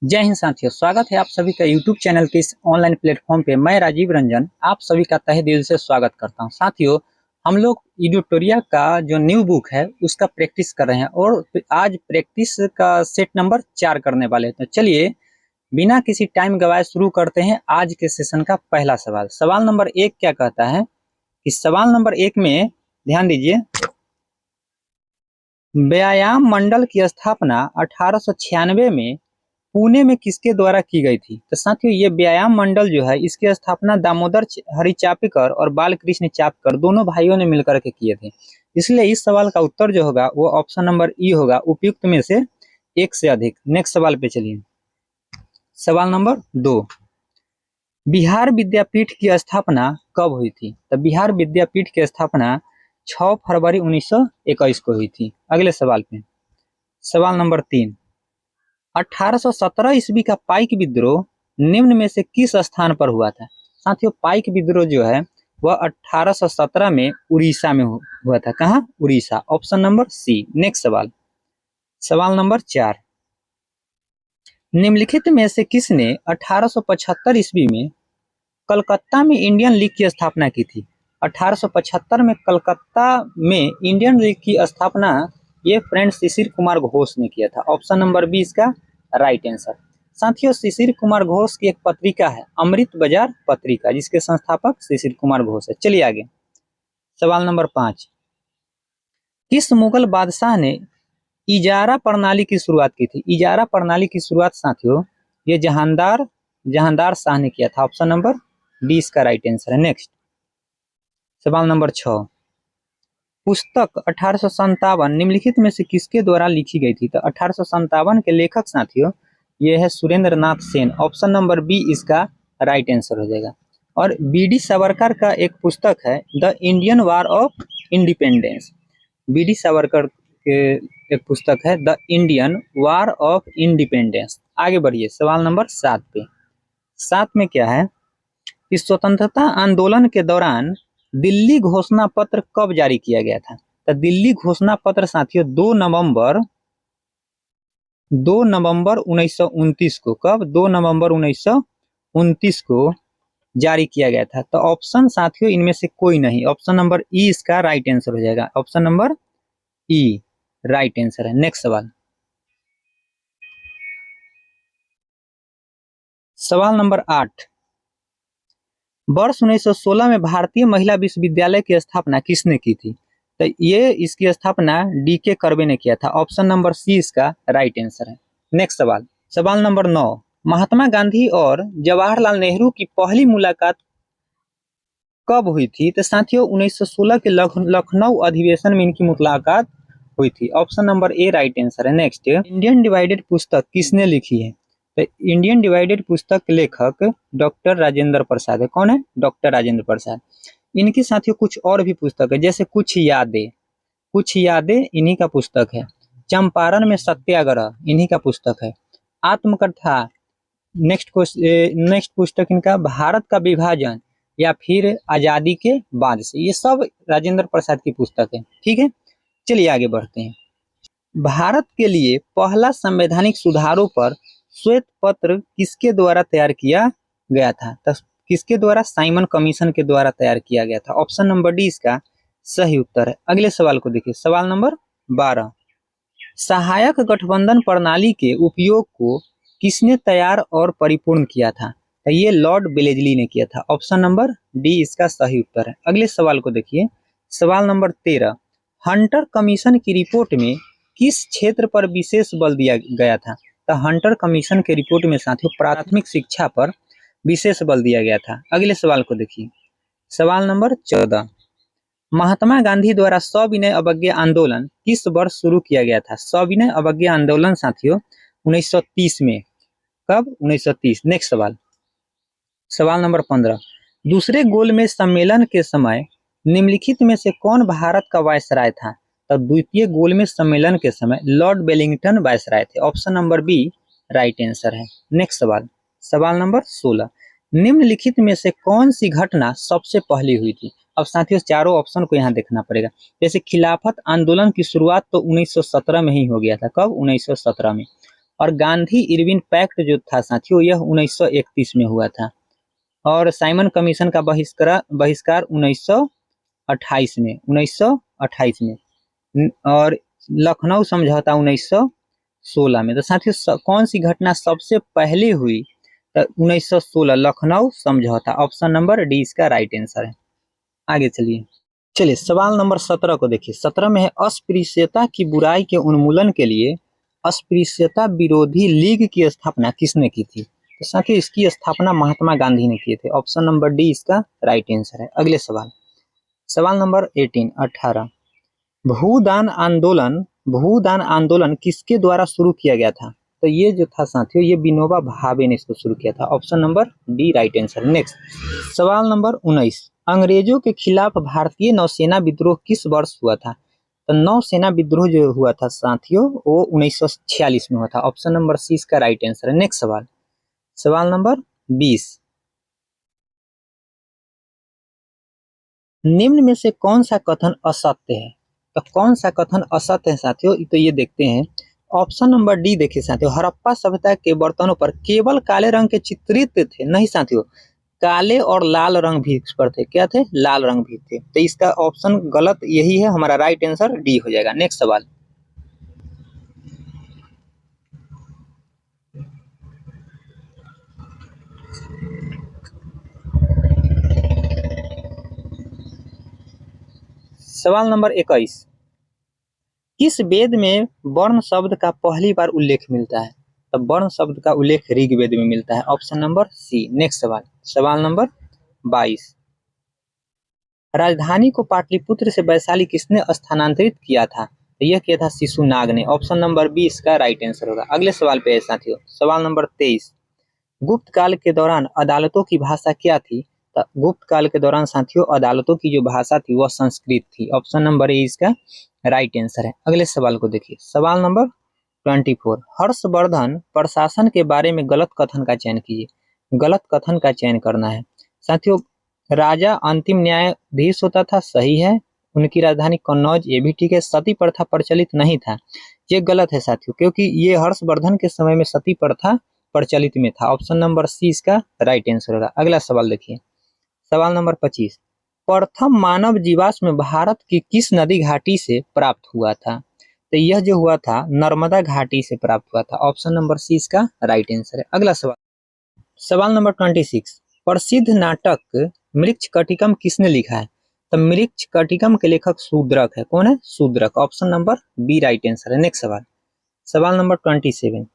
जय हिंद साथियों, स्वागत है आप सभी का यूट्यूब चैनल के इस ऑनलाइन प्लेटफॉर्म पे। मैं राजीव रंजन आप सभी का तहे दिल से स्वागत करता हूं। साथियों, हम लोग एडिटोरिया का जो न्यू बुक है उसका प्रैक्टिस कर रहे हैं और आज प्रैक्टिस का सेट नंबर 4 करने वाले हैं। तो चलिए बिना किसी टाइम गवाए शुरू करते हैं आज के सेशन का पहला सवाल। सवाल नंबर 1 क्या कहता है कि सवाल नंबर 1 में ध्यान दीजिए, व्यायाम मंडल की स्थापना 1896 में पुणे में किसके द्वारा की गई थी? तो साथियों, ये व्यायाम मंडल जो है इसकी स्थापना दामोदर हरि चापकर और बालकृष्ण चापकर दोनों भाइयों ने मिलकर के किए थे। इसलिए इस सवाल का उत्तर जो होगा वो ऑप्शन नंबर ई होगा, उपयुक्त में से एक से अधिक। नेक्स्ट सवाल पे चलिए। सवाल नंबर 2, बिहार विद्यापीठ की स्थापना कब हुई थी? तो बिहार विद्यापीठ की स्थापना 6 फरवरी 1921 को हुई थी। अगले सवाल पे, सवाल नंबर 3, 1817 ईस्वी का पाइक विद्रोह निम्न में से किस स्थान पर हुआ था? साथियों, पाइक विद्रोह जो है वह 1817 में उड़ीसा में हुआ था। कहाँ? Orissa. Option number C. Next सवाल, सवाल नंबर 4, निम्नलिखित में से किसने 1875 ईस्वी में कलकत्ता में इंडियन लीग की स्थापना की थी? 1875 में कलकत्ता में इंडियन लीग की स्थापना ये फ्रेंड शिशिर कुमार घोष ने किया था। ऑप्शन नंबर बी इसका राइट आंसर। साथियों, शिशिर कुमार घोष की एक पत्रिका है अमृत बाजार पत्रिका, जिसके संस्थापक शिशिर कुमार घोष है। चलिए आगे। सवाल नंबर 5, किस मुगल बादशाह ने इजारा प्रणाली की शुरुआत की थी? इजारा प्रणाली की शुरुआत साथियों ये जहांदार शाह ने किया था। ऑप्शन नंबर डी इसका राइट आंसर है। नेक्स्ट सवाल नंबर 6, पुस्तक 1857 निम्नलिखित में से किसके द्वारा लिखी गई थी? तो 1857 के लेखक साथियों ये है सुरेंद्र नाथ सेन। ऑप्शन नंबर बी इसका राइट आंसर हो जाएगा। और बी.डी. सावरकर का एक पुस्तक है the Indian war of independence. BD. Savarkar के एक पुस्तक है the Indian war of independence. आगे बढ़िए सवाल नंबर 7 पे। 7 में क्या है कि स्वतंत्रता आंदोलन के दौरान दिल्ली घोषणा पत्र कब जारी किया गया था? तो दिल्ली घोषणा पत्र साथियों 2 नवंबर 1929 को, कब? 2 नवंबर 1929 को जारी किया गया था। तो ऑप्शन साथियों इनमें से कोई नहीं, ऑप्शन नंबर ई इसका राइट आंसर हो जाएगा। ऑप्शन नंबर ई राइट आंसर है। नेक्स्ट सवाल, सवाल नंबर 8, वर्ष 1916 में भारतीय महिला विश्वविद्यालय की स्थापना किसने की थी? तो ये इसकी स्थापना डी.के. कर्वे ने किया था। ऑप्शन नंबर सी इसका राइट आंसर है। नेक्स्ट सवाल, सवाल नंबर 9, महात्मा गांधी और जवाहरलाल नेहरू की पहली मुलाकात कब हुई थी? तो साथियों 1916 के लखनऊ अधिवेशन में इनकी मुलाकात हुई थी। Option number A right answer है। नेक्स्ट, इंडियन डिवाइडेड पुस्तक किसने लिखी है? तो इंडियन डिवाइडेड पुस्तक के लेखक डॉक्टर राजेंद्र प्रसाद है। कौन है? डॉक्टर राजेंद्र प्रसाद। इनकी साथियों कुछ और भी पुस्तक है, जैसे कुछ यादें इन्हीं का पुस्तक है। चंपारण में सत्याग्रह इन्हीं का पुस्तक है। आत्मकथा नेक्स्ट पुस्तक इनका भारत का विभाजन या फिर आजादी के बाद से, ये सब राजेंद्र प्रसाद की पुस्तक है। ठीक है, चलिए आगे बढ़ते हैं। भारत के लिए पहला संवैधानिक सुधारों पर श्वेत पत्र किसके द्वारा तैयार किया गया था? तो किसके द्वारा? साइमन कमीशन के द्वारा तैयार किया गया था। ऑप्शन नंबर डी इसका सही उत्तर है। अगले सवाल को देखिए, सवाल नंबर 12, सहायक गठबंधन प्रणाली के उपयोग को किसने तैयार और परिपूर्ण किया था? तो ये लॉर्ड बेलेजली ने किया था। ऑप्शन नंबर डी इसका सही उत्तर है। अगले सवाल को देखिए, सवाल नंबर 13, हंटर कमीशन की रिपोर्ट में किस क्षेत्र पर विशेष बल दिया गया था? तो हंटर कमीशन के रिपोर्ट में साथियों प्राथमिक शिक्षा पर विशेष बल दिया गया था। अगले सवाल को देखिए, सवाल नंबर 14, महात्मा गांधी द्वारा सविनय अवज्ञा आंदोलन किस वर्ष शुरू किया गया था? सविनय अवज्ञा आंदोलन साथियों 1930 में। कब? 1930। नेक्स्ट सवाल, सवाल नंबर 15, दूसरे गोलमेज सम्मेलन के समय निम्नलिखित में से कौन भारत का वायसराय था? तो द्वितीय गोलमेज सम्मेलन के समय लॉर्ड वेलिंगटन वायसराय थे। Option number B right answer है। नेक्स्ट सवाल, सवाल नंबर 16, निम्नलिखित में से कौन सी घटना सबसे पहली हुई थी? अब साथियों चारों ऑप्शन को यहाँ देखना पड़ेगा। जैसे खिलाफत आंदोलन की शुरुआत तो 1917 में ही हो गया था। कब? 1917 में। और गांधी इरविन पैक्ट जो था साथियों यह 1931 में हुआ था। और साइमन कमीशन का बहिष्कार 1928 में और लखनऊ समझौता 1916 में। तो साथियों कौन सी घटना सबसे पहले हुई? तो 1916 लखनऊ समझौता। ऑप्शन नंबर डी इसका राइट आंसर है। आगे चलिए सवाल नंबर 17 को देखिए। 17 में है अस्पृश्यता की बुराई के उन्मूलन के लिए अस्पृश्यता विरोधी लीग की स्थापना किसने की थी? तो साथियों इसकी स्थापना महात्मा गांधी ने किए थे। ऑप्शन नंबर डी इसका राइट आंसर है। अगले सवाल नंबर 18 भूदान आंदोलन किसके द्वारा शुरू किया गया था? तो ये जो था साथियों ये विनोबा भावे ने इसको शुरू किया था। Option number D right answer. Next सवाल नंबर 19 अंग्रेजों के खिलाफ भारतीय नौसेना विद्रोह किस वर्ष हुआ था? तो नौसेना विद्रोह जो हुआ था साथियों वो 1946 में हुआ था। ऑप्शन नंबर सी इसका राइट आंसर है। नेक्स्ट सवाल नंबर 20 निम्न में से कौन सा कथन असत्य है? तो कौन सा कथन असत्य है साथियों? तो ये देखते हैं। ऑप्शन नंबर डी देखिए साथियों, हड़प्पा सभ्यता के बर्तनों पर केवल काले रंग के चित्रित थे। नहीं साथियों, काले और लाल रंग भी इस पर थे। क्या थे? लाल रंग भी थे। तो इसका ऑप्शन गलत यही है, हमारा राइट आंसर डी हो जाएगा। नेक्स्ट सवाल नंबर 21 किस वेद में वर्ण शब्द का पहली बार उल्लेख मिलता है? तो वर्ण शब्द का उल्लेख ऋग्वेद में मिलता है। Option number C. नेक्स्ट सवाल नंबर 22 राजधानी को पाटलिपुत्र से वैशाली किसने स्थानांतरित किया था? तो यह किया था शिशुनाग ने। ऑप्शन नंबर बी इसका राइट आंसर होगा। अगले सवाल पे है साथियों, सवाल नंबर 23 गुप्त काल के दौरान अदालतों की भाषा क्या थी? तो गुप्त काल के दौरान साथियों अदालतों की जो भाषा थी वह संस्कृत थी। ऑप्शन नंबर ए इसका राइट आंसर है। अगले सवाल को देखिए, सवाल नंबर 24 हर्षवर्धन प्रशासन के बारे में गलत कथन का चयन कीजिए। गलत कथन का चयन करना है साथियों। राजा अंतिम न्यायाधीश होता था, सही है। उनकी राजधानी कन्नौज, ये भी ठीक है। सती प्रथा प्रचलित नहीं था, ये गलत है साथियों, क्योंकि ये हर्षवर्धन के समय में सती प्रथा प्रचलित में था। ऑप्शन नंबर सी इसका राइट आंसर होगा। अगला सवाल देखिए, सवाल नंबर 25 प्रथम मानव जीवाश्म भारत की किस नदी घाटी से प्राप्त हुआ था? तो यह जो हुआ था नर्मदा घाटी से प्राप्त हुआ था। ऑप्शन नंबर सी इसका राइट आंसर है। अगला सवाल नंबर 26 प्रसिद्ध नाटक मृच्छकटिकम किसने लिखा है? तो मृच्छकटिकम के लेखक शूद्रक है। कौन है? Shudraka. Option number B right answer है। नेक्स्ट सवाल नंबर 27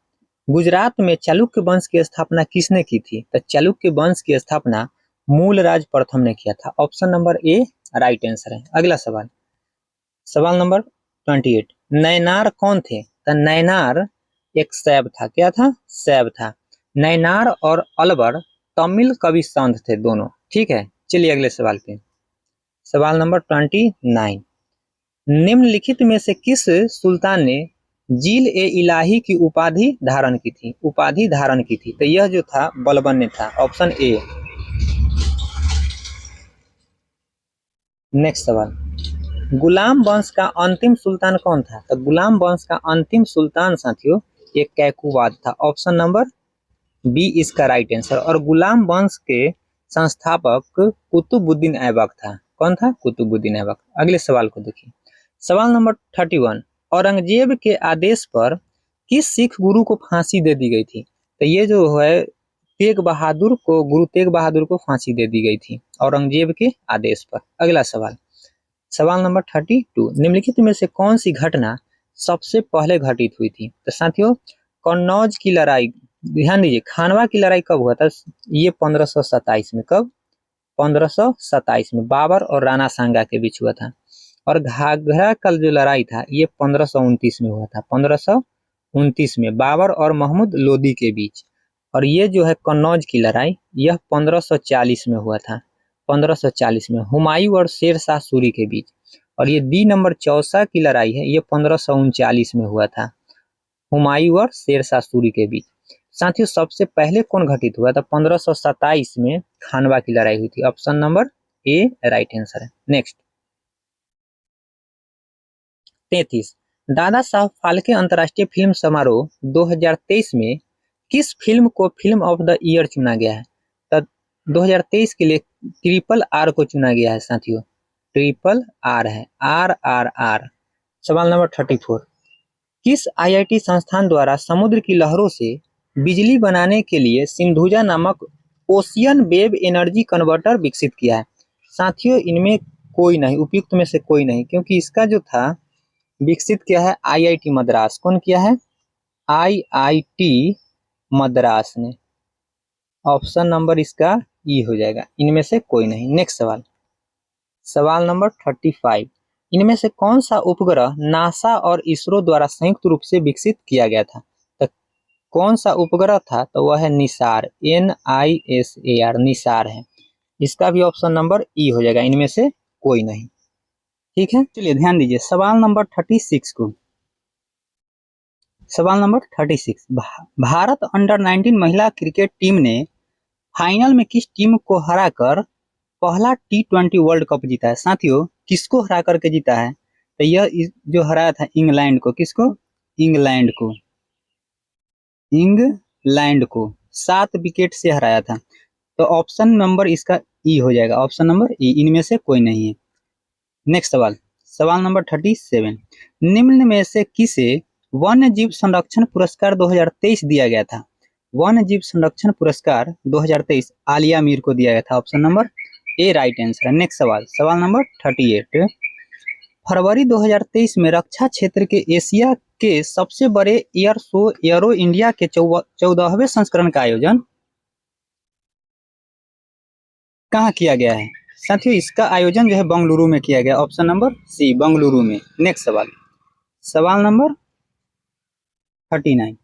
गुजरात में चालुक्य वंश की स्थापना किसने की थी? तो चालुक्य वंश की स्थापना मूलराज प्रथम ने किया था। Option number A right answer है। अगला सवाल नंबर 28 नैनार कौन थे? तो नैनार एक शैव था। क्या था? शैव था। नैनार और अलवर तमिल कवि संत थे दोनों। ठीक है, चलिए अगले सवाल पे। सवाल नंबर 29 निम्नलिखित में से किस सुल्तान ने जील ए इलाही की उपाधि धारण की थी? उपाधि धारण की थी, तो यह जो था बलबन ने था। Option A. नेक्स्ट सवाल गुलाम वंश का अंतिम सुल्तान कौन था? तो गुलाम वंश का अंतिम सुल्तान साथियों एक कैकुबाद था। ऑप्शन नंबर बी इसका राइट आंसर। और गुलाम वंश के संस्थापक कुतुबुद्दीन ऐबक था। कौन था? कुतुबुद्दीन ऐबक। अगले सवाल को देखिए, सवाल नंबर 31 औरंगजेब के आदेश पर किस सिख गुरु को फांसी दे दी गई थी? तो ये जो है गुरु तेग बहादुर को फांसी दे दी गई थी औरंगजेब के आदेश पर। अगला सवाल नंबर 32 निम्नलिखित में से कौन सी घटना सबसे पहले घटित हुई थी? तो साथियों कन्नौज की लड़ाई, ध्यान दीजिए, खानवा की लड़ाई कब हुआ था? ये 1527 में। कब? 1527 में बाबर और राणा सांगा के बीच हुआ था। और घाघरा का जो लड़ाई था ये 1529 में हुआ था। 1529 में बाबर और महमूद लोदी के बीच। और ये जो है कन्नौज की लड़ाई यह 1540 में हुआ था। 1540 में हुमायूं और शेर शाह सूरी के बीच। और ये डी नंबर चौसा की लड़ाई है, ये 1539 में हुआ था, हुमायूं और शेर शाह सूरी के बीच। साथियों सबसे पहले कौन घटित हुआ था? 1527 में खानवा की लड़ाई हुई थी। Option number A right answer है। नेक्स्ट 33 दादा साहब फाल्के अंतर्राष्ट्रीय फिल्म समारोह 2023 में किस फिल्म को फिल्म ऑफ द ईयर चुना गया है? तो 2023 के लिए ट्रिपल आर को चुना गया है साथियों, ट्रिपल आर है, RRR। सवाल नंबर 34, किस IIT संस्थान द्वारा समुद्र की लहरों से बिजली बनाने के लिए सिंधुजा नामक ओशियन वेव एनर्जी कन्वर्टर विकसित किया है? साथियों इनमें कोई नहीं, उपयुक्त में से कोई नहीं, क्योंकि इसका जो था विकसित किया है IIT मद्रास। कौन किया है? IIT मद्रास ने। ऑप्शन नंबर इसका ई हो जाएगा, इनमें से कोई नहीं। नेक्स्ट सवाल, सवाल नंबर 35, इनमें से कौन सा उपग्रह नासा और इसरो द्वारा संयुक्त रूप से विकसित किया गया था? तो कौन सा उपग्रह था? तो वह है निसार, NISAR, निसार है। इसका भी ऑप्शन नंबर ई हो जाएगा, इनमें से कोई नहीं। ठीक है, चलिए ध्यान दीजिए सवाल नंबर 36 को। सवाल नंबर 36, भारत अंडर 19 महिला क्रिकेट टीम ने फाइनल में किस टीम को हराकर पहला T20 वर्ल्ड कप जीता है? साथियों किसको हरा करके जीता है? तो यह जो हराया था इंग्लैंड को। किसको? इंग्लैंड को। इंग्लैंड को 7 विकेट से हराया था। तो ऑप्शन नंबर इसका ई हो जाएगा, ऑप्शन नंबर ई, इनमें से कोई नहीं है। नेक्स्ट सवाल, सवाल नंबर 37, निम्न में से किसे वन्य जीव संरक्षण पुरस्कार 2023 दिया गया था? वन्य जीव संरक्षण पुरस्कार 2023 आलिया मीर को दिया गया था। Option number A right answer है। नेक्स्ट सवाल, सवाल नंबर 38, फरवरी 2023 में रक्षा क्षेत्र के एशिया के सबसे बड़े एयर शो एयरो इंडिया के 14वें संस्करण का आयोजन कहाँ किया गया है? साथियों इसका आयोजन जो है बंगलुरु में किया गया, ऑप्शन नंबर सी, बंगलुरु में। नेक्स्ट सवाल, सवाल नंबर 39,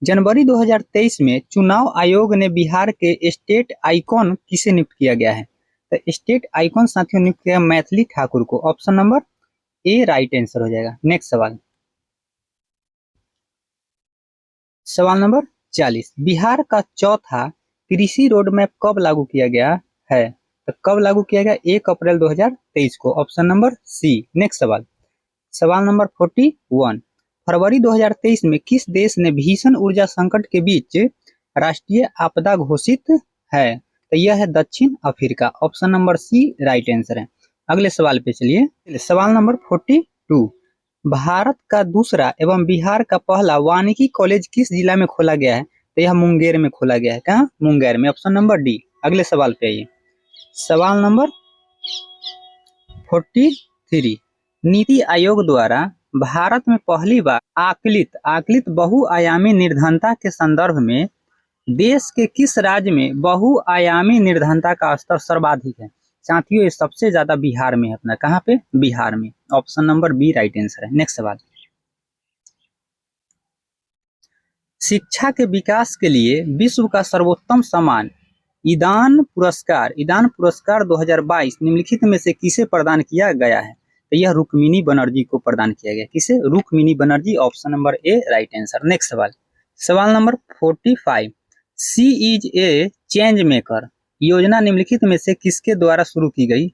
जनवरी 2023 में चुनाव आयोग ने बिहार के स्टेट आइकॉन किसे नियुक्त किया गया है? तो स्टेट आइकॉन साथियों नियुक्त किया मैथिली ठाकुर को। Option number A right answer हो जाएगा। नेक्स्ट सवाल, सवाल नंबर 40, बिहार का चौथा कृषि रोड मैप कब लागू किया गया है? तो कब लागू किया गया? 1 अप्रैल 2023 को। Option number C. नेक्स्ट सवाल, सवाल नंबर 41, फरवरी 2023 में किस देश ने भीषण ऊर्जा संकट के बीच राष्ट्रीय आपदा घोषित है? तो यह है दक्षिण Africa. Option number C right answer है। अगले सवाल पे चलिए, सवाल नंबर 42, भारत का दूसरा एवं बिहार का पहला वानिकी कॉलेज किस जिला में खोला गया है? तो यह मुंगेर में खोला गया है। कहाँ? मुंगेर में। Option number D. अगले सवाल पे आइए, सवाल नंबर 43, नीति आयोग द्वारा भारत में पहली बार आकलित बहुआयामी निर्धनता के संदर्भ में देश के किस राज्य में बहुआयामी निर्धनता का स्तर सर्वाधिक है? साथियों ये सबसे ज्यादा बिहार में है अपना। कहाँ पे? बिहार में। Option number B right answer है। नेक्स्ट सवाल, शिक्षा के विकास के लिए विश्व का सर्वोत्तम सम्मान ईदान पुरस्कार 2022 निम्नलिखित में से किसे प्रदान किया गया है? तो यह रुक्मिणी बनर्जी को प्रदान किया गया। किसे? Rukmini Banerjee. Option number A right answer. Next सवाल, सवाल नंबर 45, she is a change maker योजना निम्नलिखित में से किसके द्वारा शुरू की गई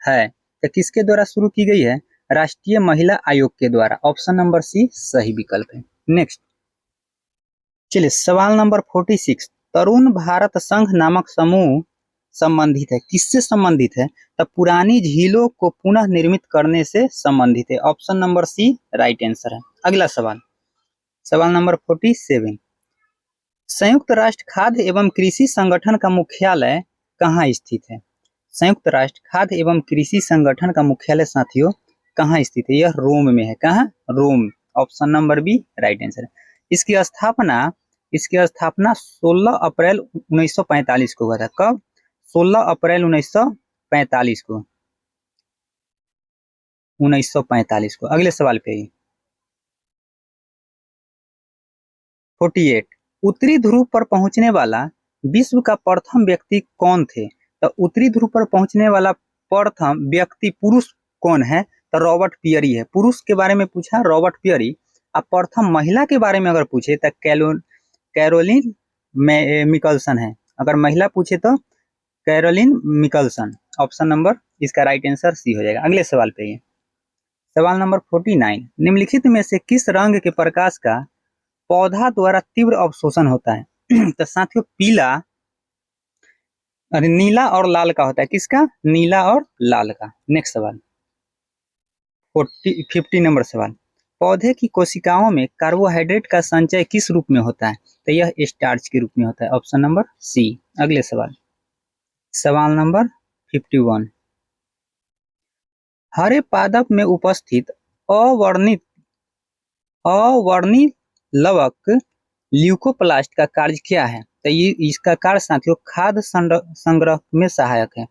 है? तो किसके द्वारा शुरू की गई है? राष्ट्रीय महिला आयोग के द्वारा। ऑप्शन नंबर सी सही विकल्प है। नेक्स्ट चलिए, सवाल नंबर 46, तरुण भारत संघ नामक समूह संबंधित है, किससे संबंधित है? तो पुरानी झीलों को पुनः निर्मित करने से संबंधित है। Option number C right answer है। अगला सवाल, सवाल नंबर 47, संयुक्त राष्ट्र खाद्य एवं कृषि संगठन का मुख्यालय कहाँ स्थित है? संयुक्त राष्ट्र खाद्य एवं कृषि संगठन का मुख्यालय साथियों कहाँ स्थित है? यह रोम में है। कहाँ? Rome. Option number B right answer है। इसकी स्थापना 16 अप्रैल 1945 को हुआ था। कब? 16 अप्रैल 1945 को। 1945 को। अगले सवाल पे 48, उत्तरी ध्रुव पर पहुंचने वाला विश्व का प्रथम व्यक्ति कौन थे? तो उत्तरी ध्रुव पर पहुंचने वाला प्रथम व्यक्ति पुरुष कौन है? तो रॉबर्ट पियरी है। पुरुष के बारे में पूछा रॉबर्ट पियरी। अब प्रथम महिला के बारे में अगर पूछे तो कैरोलिन मिकल्सन है। अगर महिला पूछे तो कैरोलिन मिकल्सन। ऑप्शन नंबर इसका राइट आंसर सी हो जाएगा। अगले सवाल पे सवाल नंबर 49, निम्नलिखित में से किस रंग के प्रकाश का पौधा द्वारा तीव्र अवशोषण होता है? तो साथियों पीला, अरे नीला और लाल का होता है। किसका? नीला और लाल का। नेक्स्ट सवाल 50 नंबर सवाल, पौधे की कोशिकाओं में कार्बोहाइड्रेट का संचय किस रूप में होता है? तो यह स्टार्च के रूप में होता है। Option number C. अगले सवाल, सवाल नंबर 51, हरे पादप में उपस्थित अवर्णित अवर्णित लवक ल्यूकोप्लास्ट का कार्य क्या है? तो ये इसका कार्य साथियों खाद्य संग्रह में सहायक है।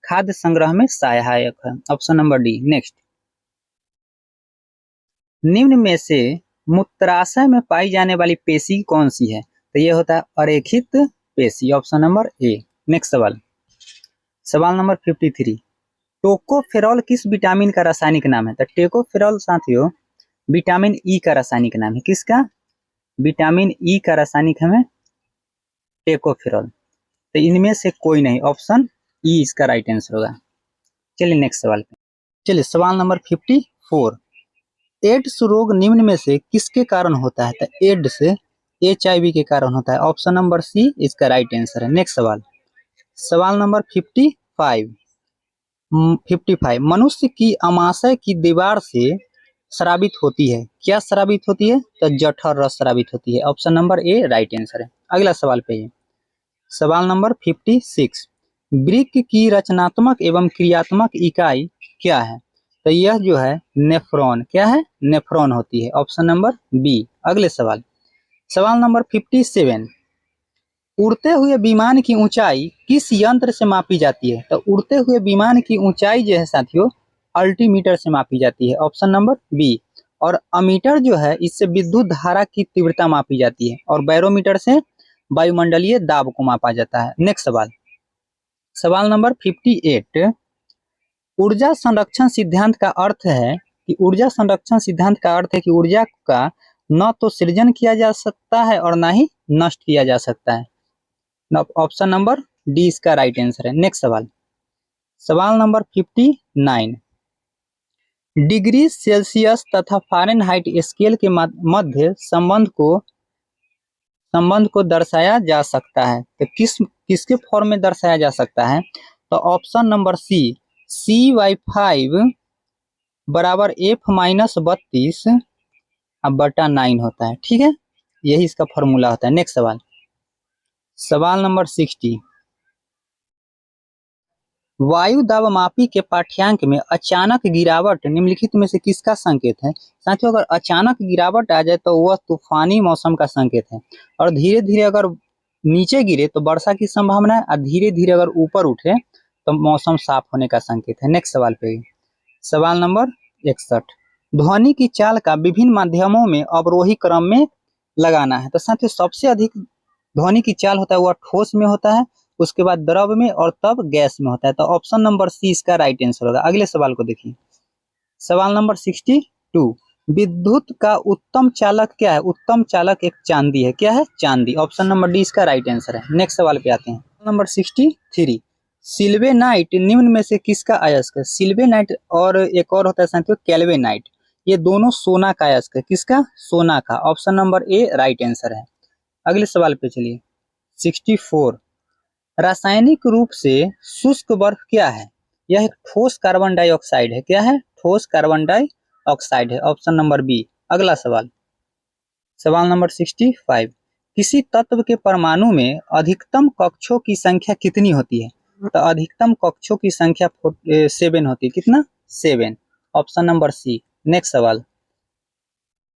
खाद्य संग्रह में सहायक है। Option number D. नेक्स्ट, निम्न में से मूत्राशय में पाई जाने वाली पेशी कौन सी है? तो ये होता है अरेखित पेशी। ऑप्शन नंबर ए। नेक्स्ट सवाल, सवाल नंबर 53, टोकोफेरॉल किस विटामिन का रासायनिक नाम है? तो टोकोफेरॉल साथियों विटामिन ई का रासायनिक नाम है। किसका? विटामिन ई का रासायनिक है टोकोफेरॉल। तो इनमें से कोई नहीं, ऑप्शन ई इसका राइट आंसर होगा। चलिए नेक्स्ट सवाल पे। चलिए सवाल नंबर 54, एड्स रोग निम्न में से किसके कारण होता है? तो एड्स HIV के कारण होता है। ऑप्शन नंबर सी इसका राइट आंसर है। नेक्स्ट सवाल, सवाल नंबर 55, मनुष्य की अमाशय की दीवार से स्रावित होती है। क्या स्रावित होती है? तो जठर रस स्रावित होती है। Option number A right answer है। अगला सवाल पे है सवाल नंबर 56, वृक्क की रचनात्मक एवं क्रियात्मक इकाई क्या है? तो यह जो है नेफ्रॉन, क्या है? नेफ्रॉन होती है। Option number B. अगले सवाल, सवाल नंबर 57, उड़ते हुए विमान की ऊंचाई किस यंत्र से मापी जाती है? तो उड़ते हुए विमान की ऊंचाई जो है साथियों अल्टीमीटर से मापी जाती है। Option number B. और अमीटर जो है इससे विद्युत धारा की तीव्रता मापी जाती है और बैरोमीटर से वायुमंडलीय दाब को मापा जाता है। नेक्स्ट सवाल, सवाल नंबर 58, ऊर्जा संरक्षण सिद्धांत का अर्थ है कि ऊर्जा संरक्षण सिद्धांत का अर्थ है कि ऊर्जा का न तो सृजन किया जा सकता है और ना ही नष्ट किया जा सकता है। ऑप्शन नंबर डी इसका राइट आंसर है। नेक्स्ट सवाल, सवाल नंबर 59, डिग्री सेल्सियस तथा फ़ारेनहाइट स्केल के मध्य संबंध को दर्शाया जा सकता है। तो किसके फॉर्म में दर्शाया जा सकता है? तो ऑप्शन नंबर सी, CY5 बराबर F-32/9 होता है। ठीक है, यही इसका फॉर्मूला होता है। नेक्स्ट सवाल, सवाल नंबर 60, वायु दाबमापी के पाठ्यांक में अचानक गिरावट निम्नलिखित में से किसका संकेत है? साथियों अगर अचानक गिरावट आ जाए तो वह तूफानी मौसम का संकेत है और धीरे धीरे अगर नीचे गिरे तो वर्षा की संभावना है और धीरे धीरे अगर ऊपर उठे तो मौसम साफ होने का संकेत है। नेक्स्ट सवाल पे सवाल नंबर 61, ध्वनि की चाल का विभिन्न माध्यमों में अवरोही क्रम में लगाना है। तो साथियों सबसे अधिक ध्वनि की चाल होता है वह ठोस में होता है, उसके बाद द्रव में और तब गैस में होता है। तो ऑप्शन नंबर सी इसका राइट आंसर होगा। अगले सवाल को देखिए, सवाल नंबर 62, विद्युत का उत्तम चालक क्या है? उत्तम चालक एक चांदी है। क्या है? चांदी। ऑप्शन नंबर डी इसका राइट आंसर है। नेक्स्ट सवाल पे आते हैं, नंबर 63, सिल्वेनाइट निम्न में से किसका अयस्क है? सिल्वेनाइट और एक और होता है साथियों कैल्वेनाइट, ये दोनों सोना का अयस्क है। किसका? सोना का। Option number A right answer है। अगले सवाल पे चलिए, 64, रासायनिक रूप से शुष्क बर्फ क्या है? यह एक ठोस कार्बन डाइऑक्साइड है। क्या है? ठोस कार्बन डाइऑक्साइड है। Option number B. अगला सवाल, सवाल नंबर 65, किसी तत्व के परमाणु में अधिकतम कक्षों की संख्या कितनी होती है? तो अधिकतम कक्षों की संख्या 7 होती है। कितना? 7। Option number C. नेक्स्ट सवाल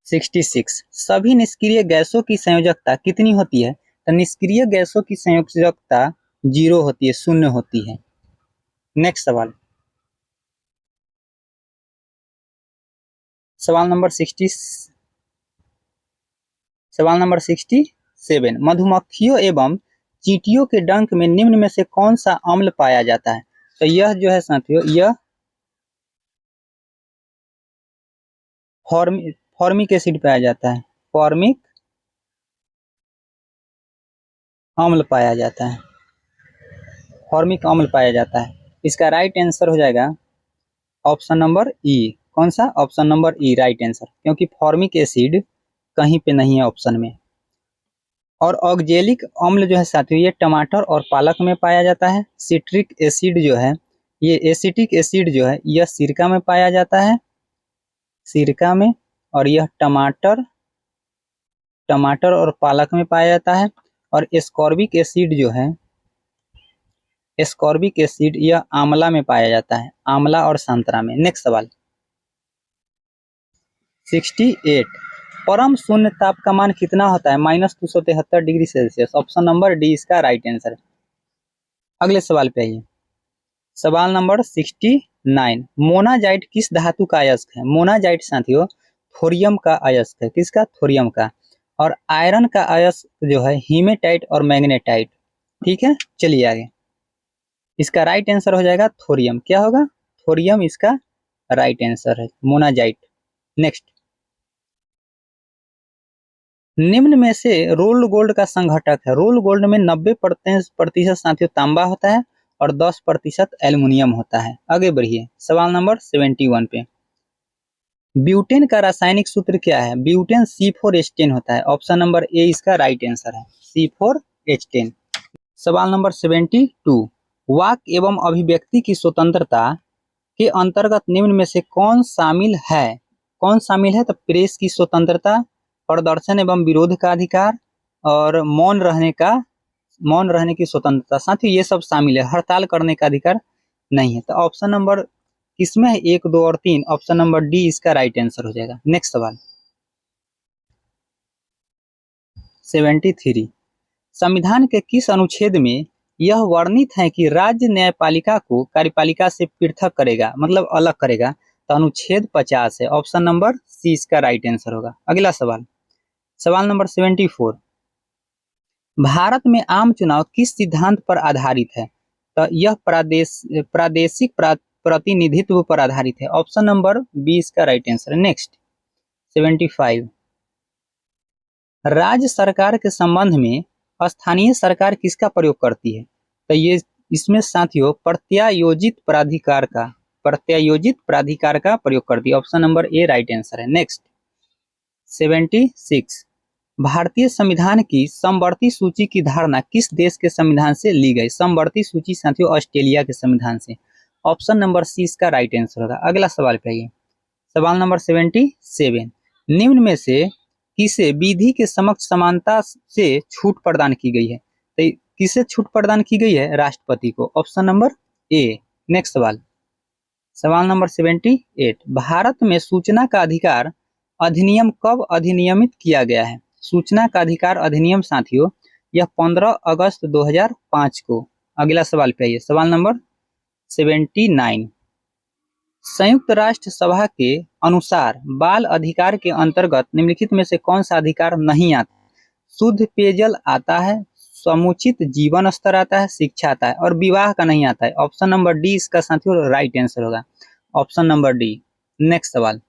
66, सभी निष्क्रिय गैसों की संयोजकता कितनी होती है? तो निष्क्रिय गैसों की संयोजकता 0 होती है, 0 होती है। नेक्स्ट सवाल, सवाल नंबर 67, मधुमक्खियों एवं चींटियों के डंक में निम्न में से कौन सा अम्ल पाया जाता है? तो यह जो है साथियों यह फॉर्मिक एसिड पाया जाता है। फॉर्मिक अम्ल पाया जाता है। फॉर्मिक अम्ल पाया जाता है। इसका राइट आंसर हो जाएगा ऑप्शन नंबर ई। कौन सा? ऑप्शन नंबर ई राइट आंसर, क्योंकि फॉर्मिक एसिड कहीं पे नहीं है ऑप्शन में। और ऑक्जेलिक अम्ल जो है साथियों ये टमाटर और पालक में पाया जाता है। सिट्रिक एसिड जो है, ये एसिटिक एसिड जो है यह सिरका में पाया जाता है, सिरका में। और यह टमाटर और पालक में पाया जाता है। और एस्कॉर्बिक एसिड जो है, एस्कॉर्बिक एसिड यह आंवला में पाया जाता है, आंवला और संतरा में। नेक्स्ट सवाल 68, परम शून्य ताप का मान कितना होता है? -273 degree Celsius. Option number D इसका राइट आंसर है। अगले सवाल पे आइए, सवाल नंबर 69, मोनाजाइट किस धातु का अयस्क है? मोनाजाइट साथियों थोरियम का अयस्क है। किसका? थोरियम का। और आयरन का अयस्क जो है हीमेटाइट और मैग्नेटाइट। ठीक है, चलिए आगे। इसका राइट आंसर हो जाएगा थोरियम। क्या होगा? थोरियम इसका राइट आंसर है, मोनाजाइट। नेक्स्ट, निम्न में से रोल्ड गोल्ड का संघटक है। रोल्ड गोल्ड में 90% साथियों तांबा होता है और 10% एल्युमिनियम होता है। आगे बढ़िए, सवाल नंबर 71 पे, ब्यूटेन का रासायनिक सूत्र क्या है? ब्यूटेन C4H10 होता है। ऑप्शन नंबर ए इसका राइट आंसर है, C4H10। सवाल नंबर 72, वाक एवं अभिव्यक्ति की स्वतंत्रता के अंतर्गत निम्न में से कौन शामिल है? कौन शामिल है? तो प्रेस की स्वतंत्रता, प्रदर्शन एवं विरोध का अधिकार, और मौन रहने की स्वतंत्रता। साथियों ये सब शामिल है, हड़ताल करने का अधिकार नहीं है। तो ऑप्शन नंबर किसमें है? 1, 2 और 3। ऑप्शन नंबर डी इसका राइट आंसर हो जाएगा। नेक्स्ट सवाल 73, संविधान के किस अनुच्छेद में यह वर्णित है कि राज्य न्यायपालिका को कार्यपालिका से पृथक करेगा, मतलब अलग करेगा? तो अनुच्छेद 50 है। ऑप्शन नंबर सी इसका राइट आंसर होगा। अगला सवाल, सवाल नंबर 74, भारत में आम चुनाव किस सिद्धांत पर आधारित है? तो यह प्रादेशिक प्रतिनिधित्व पर आधारित है। ऑप्शन नंबर बी इसका राइट आंसर है। नेक्स्ट 75, राज्य सरकार के संबंध में स्थानीय सरकार किसका प्रयोग करती है? तो ये इसमें साथियों प्रत्यायोजित प्राधिकार का प्रयोग करती है। Option number A right answer है। नेक्स्ट 76, भारतीय संविधान की समवर्ती सूची की धारणा किस देश के संविधान से ली गई? समवर्ती सूची साथियों ऑस्ट्रेलिया के संविधान से। ऑप्शन नंबर सी इसका राइट आंसर होगा। अगला सवाल पे आइए, सवाल नंबर 77, निम्न में से किसे विधि के समक्ष समानता से छूट प्रदान की गई है? तो किसे छूट प्रदान की गई है? राष्ट्रपति को। ऑप्शन नंबर ए। नेक्स्ट सवाल, सवाल नंबर 78, भारत में सूचना का अधिकार अधिनियम कब अधिनियमित किया गया है? सूचना का अधिकार अधिनियम साथियों यह 15 अगस्त 2005 को। अगला सवाल पे आइए, सवाल नंबर 79, संयुक्त राष्ट्र सभा के अनुसार बाल अधिकार के अंतर्गत निम्नलिखित में से कौन सा अधिकार नहीं आता? शुद्ध पेयजल आता है, समुचित जीवन स्तर आता है, शिक्षा आता है, और विवाह का नहीं आता है। ऑप्शन नंबर डी इसका साथियों राइट आंसर होगा। Option number D. नेक्स्ट सवाल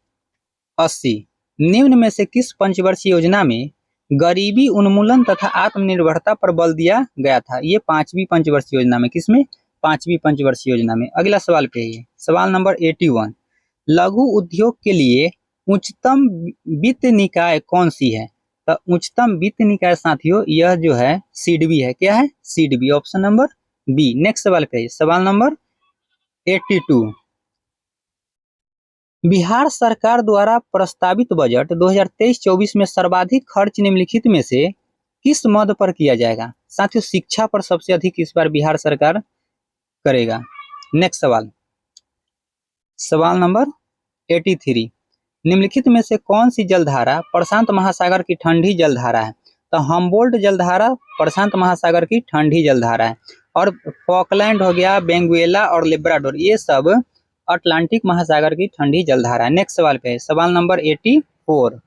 80, निम्न में से किस पंचवर्षीय योजना में गरीबी उन्मूलन तथा आत्मनिर्भरता पर बल दिया गया था? ये 5वीं पंचवर्षीय योजना में। किसमें? 5वीं पंचवर्षीय योजना में। अगला सवाल पे है सवाल नंबर 81, लघु उद्योग के लिए उच्चतम वित्त निकाय कौन सी है? तो उच्चतम वित्त निकाय साथियों यह जो है सिडबी है। क्या है? SIDBI. Option number B. Next सवाल पे सवाल नंबर 82, बिहार सरकार द्वारा प्रस्तावित बजट 2023-24 में सर्वाधिक खर्च निम्नलिखित में से किस मद पर किया जाएगा? साथियों शिक्षा पर सबसे अधिक इस बार बिहार सरकार करेगा। नेक्स्ट सवाल, सवाल नंबर 83, निम्नलिखित में से कौन सी जलधारा प्रशांत महासागर की ठंडी जलधारा है? तो हम्बोल्ट जलधारा प्रशांत महासागर की ठंडी जलधारा है। और फॉकलैंड हो गया, बेंगुएला और लिब्राडोर, ये सब अटलांटिक महासागर की ठंडी जलधारा है। नेक्स्ट सवाल पे है सवाल नंबर 84,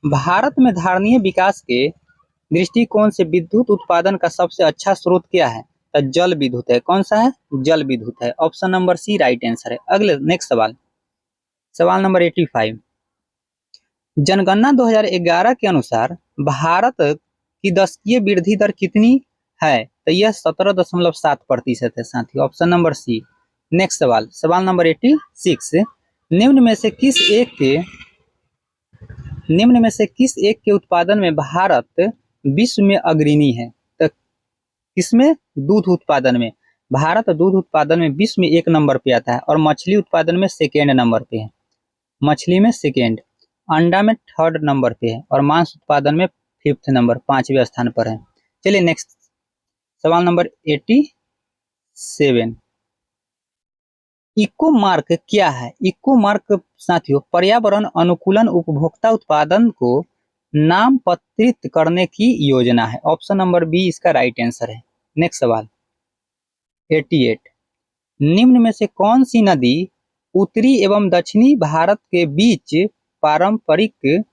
भारत में धारणीय विकास के दृष्टिकोण से विद्युत उत्पादन का सबसे अच्छा स्रोत क्या है? तो जल विद्युत है। कौन सा है? जल विद्युत है। Option number C right answer है। अगले नेक्स्ट सवाल, सवाल नंबर 85, जनगणना 2011 के अनुसार भारत की दशकीय वृद्धि दर कितनी है? तो यह 17.7% है साथियों। Option number C. नेक्स्ट सवाल, सवाल नंबर 86, निम्न में से किस एक के उत्पादन में भारत विश्व में अग्रणी है? तो किसमें? दूध उत्पादन में। भारत दूध उत्पादन में विश्व में 1 नंबर पे आता है और मछली उत्पादन में 2nd नंबर पे है। मछली में 2nd, अंडा में 3rd नंबर पे है और मांस उत्पादन में 5th नंबर, 5वें स्थान पर है। चलिए नेक्स्ट सवाल नंबर 87। इको मार्क क्या है? इको मार्क साथियों पर्यावरण अनुकूलन उपभोक्ता उत्पादन को नामपत्रित करने की योजना है। ऑप्शन नंबर बी इसका राइट आंसर है। नेक्स्ट सवाल 88। निम्न में से कौन सी नदी उत्तरी एवं दक्षिणी भारत के बीच पारंपरिक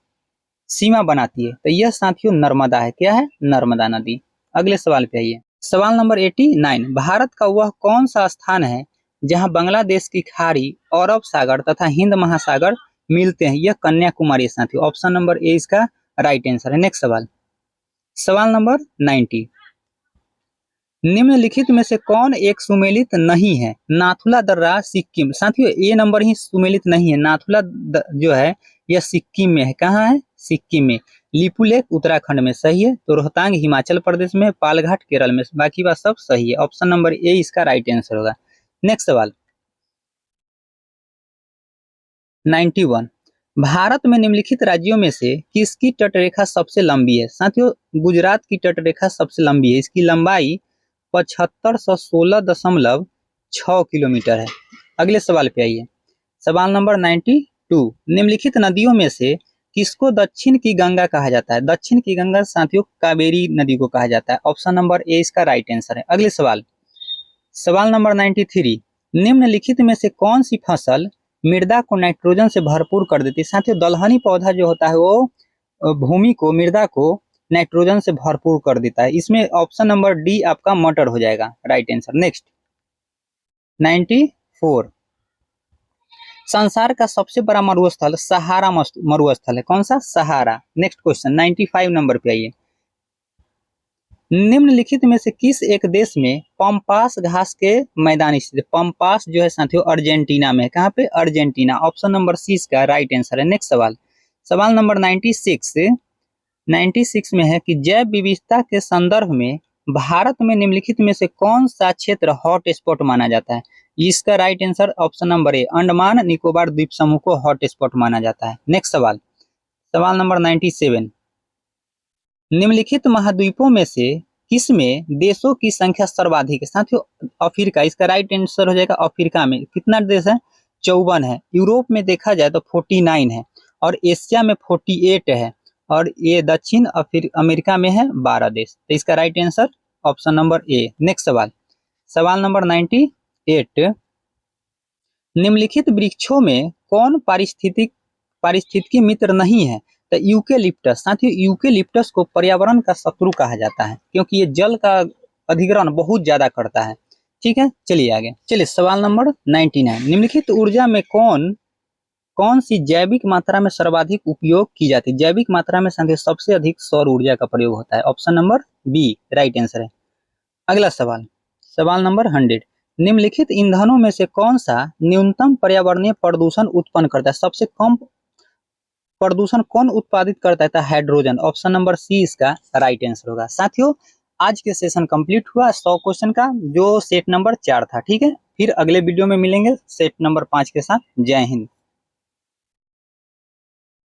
सीमा बनाती है? तो यह साथियों नर्मदा है। क्या है? नर्मदा नदी। अगले सवाल पे आइए। सवाल नंबर 89। भारत का वह कौन सा स्थान है जहां बांग्लादेश की खाड़ी, अरब सागर तथा हिंद महासागर मिलते हैं? यह कन्याकुमारी साथियों। ऑप्शन नंबर ए इसका राइट आंसर है। नेक्स्ट सवाल, सवाल नंबर 90। निम्नलिखित में से कौन एक सुमेलित नहीं है? नाथुला दर्रा सिक्किम। साथियों ए नंबर ही सुमेलित नहीं है। नाथुला जो है यह सिक्किम में है। कहाँ है? सिक्किम में। लिपुलेख उत्तराखंड में सही है। तो रोहतांग हिमाचल प्रदेश में, पालघाट केरल में। बाकी बात सब सही है। ऑप्शन नंबर ए इसका राइट आंसर होगा। नेक्स्ट सवाल 91। भारत में निम्नलिखित राज्यों में से किसकी तटरेखा सबसे लंबी है? साथियों गुजरात की तटरेखा सबसे लंबी है। इसकी लंबाई 7516.6 किलोमीटर है। अगले सवाल पे आइए। सवाल नंबर 92। निम्नलिखित नदियों में से किसको दक्षिण की गंगा कहा जाता है? दक्षिण की गंगा साथियों कावेरी नदी को कहा जाता है। ऑप्शन नंबर ए इसका राइट आंसर है। अगले सवाल, सवाल नंबर 93। निम्नलिखित में से कौन सी फसल मृदा को नाइट्रोजन से भरपूर कर देती है? साथियों दलहनी पौधा जो होता है वो भूमि को, मृदा को नाइट्रोजन से भरपूर कर देता है। इसमें ऑप्शन नंबर डी आपका मटर हो जाएगा राइट आंसर। नेक्स्ट 94। संसार का सबसे बड़ा मरुस्थल सहारा मरुस्थल है। कौन सा? सहारा। नेक्स्ट क्वेश्चन 95 नंबर पे आइए। निम्नलिखित में से किस एक देश में पंपास घास के मैदान स्थित है? पंपास जो है साथियों अर्जेंटीना में है। कहाँ पे? अर्जेंटीना। ऑप्शन नंबर सी इसका राइट आंसर है। नेक्स्ट सवाल, सवाल नंबर 96 में है कि जैव विविधता के संदर्भ में भारत में निम्नलिखित में से कौन सा क्षेत्र हॉट स्पॉट माना जाता है? इसका राइट आंसर ऑप्शन नंबर ए, अंडमान निकोबार द्वीप समूह को हॉट स्पॉट माना जाता है। नेक्स्ट सवाल, सवाल नंबर 97। निम्नलिखित महाद्वीपों में से किसमें देशों की संख्या सर्वाधिक है? साथियों अफ्रीका। इसका राइट आंसर हो जाएगा अफ्रीका में। कितना देश है? 54 है। यूरोप में देखा जाए तो 49 है और एशिया में 48 है और ये दक्षिण अमेरिका में है 12 देश। तो इसका राइट आंसर ऑप्शन नंबर ए। नेक्स्ट सवाल, सवाल नंबर 98। निम्नलिखित वृक्षों में कौन पारिस्थितिकी मित्र नहीं है? तो यूकेलिप्टस। साथियों यूकेलिप्टस को पर्यावरण का शत्रु कहा जाता है क्योंकि ये जल का अधिग्रहण बहुत ज्यादा करता है। ठीक है, चलिए आगे। चलिए सवाल नंबर 99। निम्नलिखित ऊर्जा में कौन सी जैविक मात्रा में सर्वाधिक उपयोग की जाती है? जैविक मात्रा में सबसे अधिक सौर ऊर्जा का प्रयोग होता है। Option number B right answer है। अगला सवाल, सवाल नंबर 100। निम्नलिखित ईंधनों में से कौन सा न्यूनतम पर्यावरणीय प्रदूषण उत्पन्न करता है? सबसे कम प्रदूषण कौन उत्पादित करता है? तो हाइड्रोजन। ऑप्शन नंबर सी इसका राइट आंसर होगा। साथियों आज के सेशन कंप्लीट हुआ 100 क्वेश्चन का, जो सेट नंबर 4 था। ठीक है, फिर अगले वीडियो में मिलेंगे सेट नंबर 5 के साथ। जय हिंद।